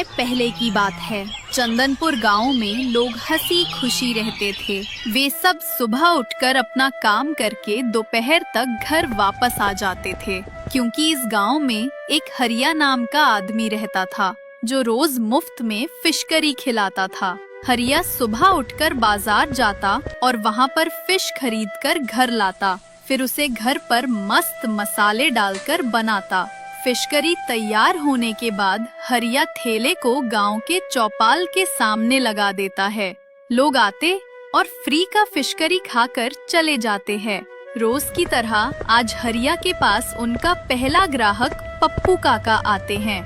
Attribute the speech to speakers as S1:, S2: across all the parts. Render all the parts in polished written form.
S1: पहले की बात है। चंदनपुर गांव में लोग हंसी खुशी रहते थे। वे सब सुबह उठकर अपना काम करके दोपहर तक घर वापस आ जाते थे, क्योंकि इस गांव में एक हरिया नाम का आदमी रहता था जो रोज मुफ्त में फिश करी खिलाता था। हरिया सुबह उठकर बाजार जाता और वहाँ पर फिश खरीदकर घर लाता, फिर उसे घर पर मस्त मसाले डालकर बनाता। फिश करी तैयार होने के बाद हरिया ठेले को गांव के चौपाल के सामने लगा देता है। लोग आते और फ्री का फिश करी खाकर चले जाते हैं। रोज की तरह आज हरिया के पास उनका पहला ग्राहक पप्पू काका आते हैं।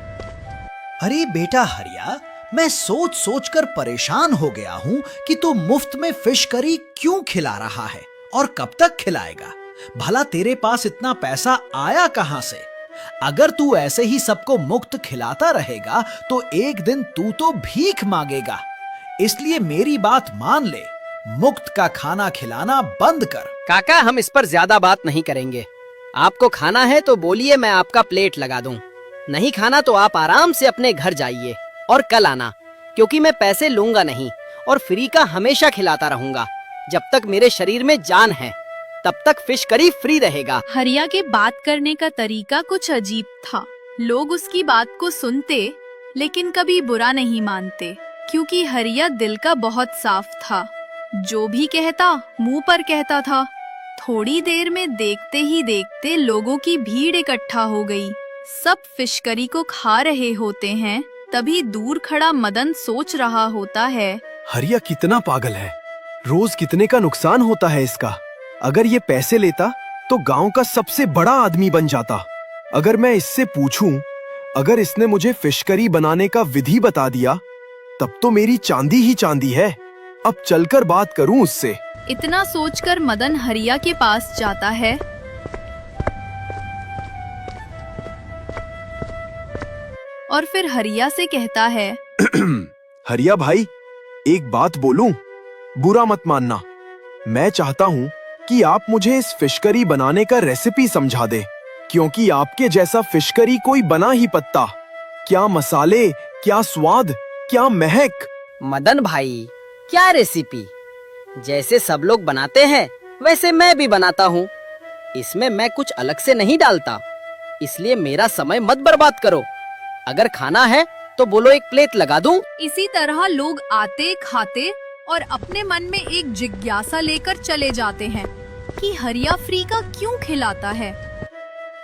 S2: अरे बेटा हरिया, मैं सोच सोच कर परेशान हो गया हूँ कि तू मुफ्त में फिश करी क्यों खिला रहा है और कब तक खिलाएगा। भला तेरे पास इतना पैसा आया कहाँ से? अगर तू ऐसे ही सबको मुफ्त खिलाता रहेगा तो एक दिन तू तो भीख मांगेगा। इसलिए मेरी बात मान ले, मुफ्त का खाना खिलाना बंद कर।
S3: काका, हम इस पर ज्यादा बात नहीं करेंगे। आपको खाना है तो बोलिए, मैं आपका प्लेट लगा दूं। नहीं खाना तो आप आराम से अपने घर जाइए और कल आना, क्योंकि मैं पैसे लूंगा नहीं और फ्री का हमेशा खिलाता रहूंगा। जब तक मेरे शरीर में जान है तब तक फिश करी फ्री रहेगा।
S1: हरिया के बात करने का तरीका कुछ अजीब था। लोग उसकी बात को सुनते लेकिन कभी बुरा नहीं मानते, क्योंकि हरिया दिल का बहुत साफ था। जो भी कहता मुंह पर कहता था। थोड़ी देर में देखते ही देखते लोगों की भीड़ इकट्ठा हो गई। सब फिश करी को खा रहे होते हैं, तभी दूर खड़ा मदन सोच रहा होता है,
S4: हरिया कितना पागल है। रोज कितने का नुकसान होता है इसका। अगर ये पैसे लेता तो गांव का सबसे बड़ा आदमी बन जाता। अगर मैं इससे पूछूं, अगर इसने मुझे फिश करी बनाने का विधि बता दिया तब तो मेरी चांदी ही चांदी है। अब चलकर बात करूं उससे।
S1: इतना सोचकर मदन हरिया के पास जाता है और फिर हरिया से कहता है,
S4: हरिया भाई, एक बात बोलूं, बुरा मत मानना। मैं चाहता हूं कि आप मुझे इस फिश करी बनाने का रेसिपी समझा दे, क्योंकि आपके जैसा फिश करी कोई बना ही पत्ता। क्या मसाले, क्या स्वाद, क्या महक।
S3: मदन भाई, क्या रेसिपी? जैसे सब लोग बनाते हैं वैसे मैं भी बनाता हूँ। इसमें मैं कुछ अलग से नहीं डालता, इसलिए मेरा समय मत बर्बाद करो। अगर खाना है तो बोलो, एक प्लेट लगा दूं।
S1: इसी तरह लोग आते खाते और अपने मन में एक जिज्ञासा लेकर चले जाते हैं कि हरिया फ्री का क्यों खिलाता है।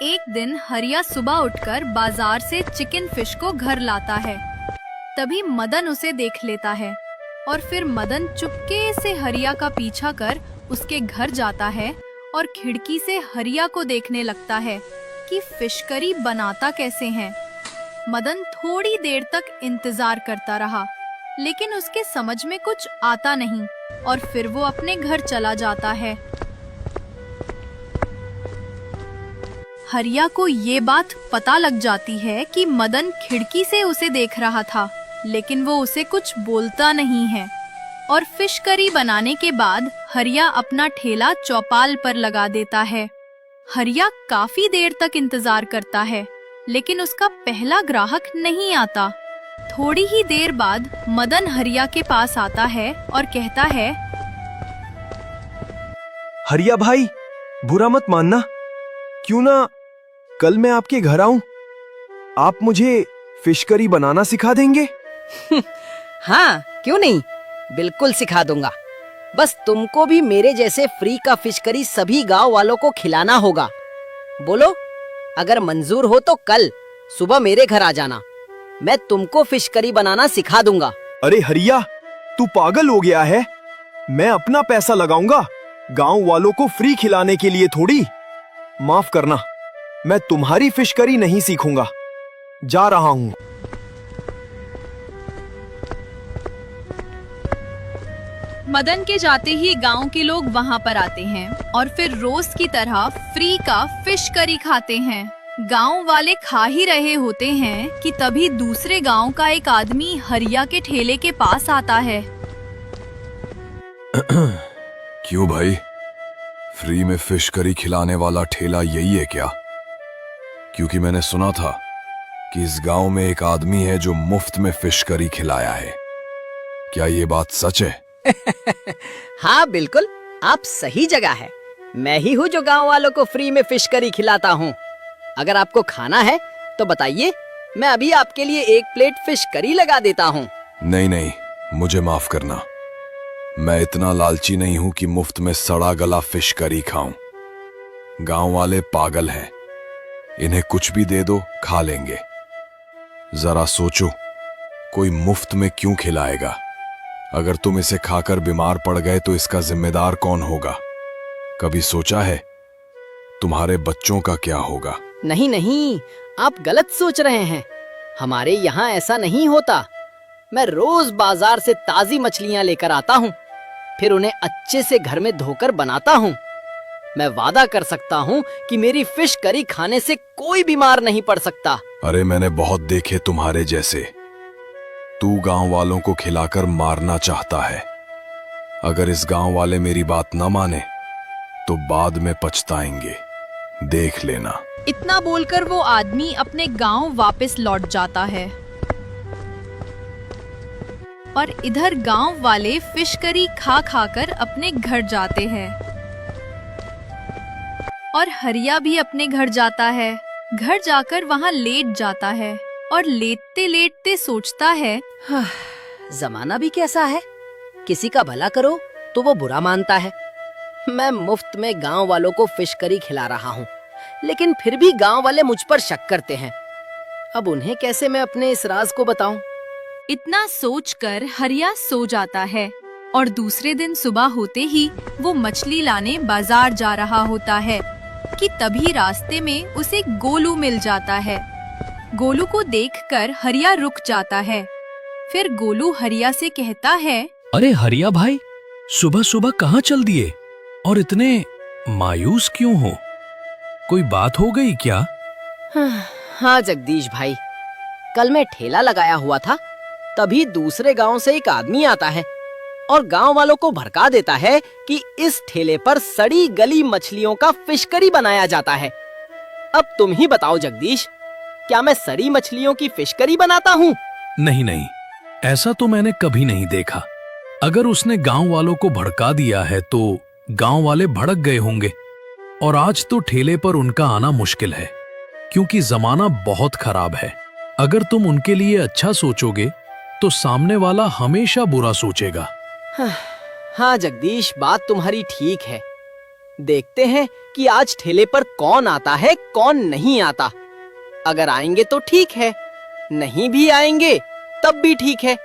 S1: एक दिन हरिया सुबह उठकर बाजार से चिकन फिश को घर लाता है। तभी मदन उसे देख लेता है और फिर मदन चुपके से हरिया का पीछा कर उसके घर जाता है और खिड़की से हरिया को देखने लगता है कि फिश करी बनाता कैसे हैं। मदन थोड़ी देर तक इंतजार करता रहा, लेकिन उसके समझ में कुछ आता नहीं और फिर वो अपने घर चला जाता है। हरिया को ये बात पता लग जाती है कि मदन खिड़की से उसे देख रहा था, लेकिन वो उसे कुछ बोलता नहीं है। और फिश करी बनाने के बाद हरिया अपना ठेला चौपाल पर लगा देता है। हरिया काफी देर तक इंतजार करता है, लेकिन उसका पहला ग्राहक नहीं आता। थोड़ी ही देर बाद मदन हरिया के पास आता है और कहता है,
S4: हरिया भाई, बुरा मत मानना, क्यों ना कल मैं आपके घर आऊं? आप मुझे फिश करी बनाना सिखा देंगे?
S3: हाँ, क्यों नहीं, बिल्कुल सिखा दूंगा। बस तुमको भी मेरे जैसे फ्री का फिश करी सभी गांव वालों को खिलाना होगा। बोलो, अगर मंजूर हो तो कल सुबह मेरे घर आ जाना। मैं तुमको फिश करी बनाना सिखा दूंगा।
S4: अरे हरिया, तू पागल हो गया है? मैं अपना पैसा लगाऊंगा गांव वालों को फ्री खिलाने के लिए थोड़ी। माफ करना, मैं तुम्हारी फिश करी नहीं सीखूंगा। जा रहा हूँ।
S1: मदन के जाते ही गांव के लोग वहां पर आते हैं और फिर रोज की तरह फ्री का फिश करी खाते हैं। गांव वाले खा ही रहे होते हैं कि तभी दूसरे गांव का एक आदमी हरिया के ठेले के पास आता है।
S5: क्यों भाई, फ्री में फिश करी खिलाने वाला ठेला यही है क्या? क्योंकि मैंने सुना था कि इस गांव में एक आदमी है जो मुफ्त में फिश करी खिलाया है। क्या ये बात सच है?
S3: हाँ बिल्कुल, आप सही जगह है। मैं ही हूँ जो गांव वालों को फ्री में फिश करी खिलाता हूँ। अगर आपको खाना है तो बताइए, मैं अभी आपके लिए 1 प्लेट फिश करी लगा देता हूँ।
S5: नहीं नहीं, मुझे माफ करना। मैं इतना लालची नहीं हूं कि मुफ्त में सड़ा गला फिश करी खाऊं। गांव वाले पागल हैं। इन्हें कुछ भी दे दो, खा लेंगे। जरा सोचो, कोई मुफ्त में क्यों खिलाएगा? अगर तुम इसे खाकर बीमार पड़ गए तो इसका जिम्मेदार कौन होगा? कभी सोचा है तुम्हारे बच्चों का क्या होगा?
S3: नहीं नहीं, आप गलत सोच रहे हैं। हमारे यहाँ ऐसा नहीं होता। मैं रोज बाजार से ताजी मछलियाँ लेकर आता हूँ, फिर उन्हें अच्छे से घर में धोकर बनाता हूँ। मैं वादा कर सकता हूँ कि मेरी फिश करी खाने से कोई बीमार नहीं पड़ सकता।
S5: अरे मैंने बहुत देखे तुम्हारे जैसे। तू गांव वालों को खिलाकर मारना चाहता है। अगर इस गांव वाले मेरी बात न माने तो बाद में पछताएंगे, देख लेना।
S1: इतना बोलकर वो आदमी अपने गांव वापस लौट जाता है और इधर गांव वाले फिश करी खा खाकर अपने घर जाते हैं और हरिया भी अपने घर जाता है। घर जाकर वहाँ लेट जाता है और लेटते लेटते सोचता है,
S3: जमाना भी कैसा है, किसी का भला करो तो वो बुरा मानता है। मैं मुफ्त में गांव वालों को फिश करी खिला रहा हूँ, लेकिन फिर भी गांव वाले मुझ पर शक करते हैं। अब उन्हें कैसे मैं अपने इस राज को बताऊं?
S1: इतना सोचकर हरिया सो जाता है और दूसरे दिन सुबह होते ही वो मछली लाने बाजार जा रहा होता है कि तभी रास्ते में उसे गोलू मिल जाता है। गोलू को देखकर हरिया रुक जाता है। फिर गोलू हरिया से कहता है,
S6: अरे हरिया भाई, सुबह सुबह कहाँ चल दिए और इतने मायूस क्यों हो? कोई बात हो गई क्या?
S3: हाँ जगदीश भाई, कल मैं ठेला लगाया हुआ था, तभी दूसरे गांव से एक आदमी आता है और गांव वालों को भड़का देता है कि इस ठेले पर सड़ी गली मछलियों का फिश करी बनाया जाता है। अब तुम ही बताओ जगदीश, क्या मैं सड़ी मछलियों की फिश करी बनाता हूँ?
S6: नहीं नहीं, ऐसा तो मैंने कभी नहीं देखा। अगर उसने गांव वालों को भड़का दिया है तो गांव वाले भड़क गए होंगे और आज तो ठेले पर उनका आना मुश्किल है, क्योंकि जमाना बहुत खराब है। अगर तुम उनके लिए अच्छा सोचोगे तो सामने वाला हमेशा बुरा सोचेगा।
S3: हाँ जगदीश, बात तुम्हारी ठीक है। देखते हैं कि आज ठेले पर कौन आता है कौन नहीं आता। अगर आएंगे तो ठीक है, नहीं भी आएंगे तब भी ठीक है।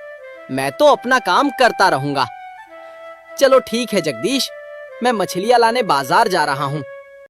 S3: मैं तो अपना काम करता रहूंगा। चलो ठीक है जगदीश, मैं मछलियां लाने बाजार जा रहा हूँ।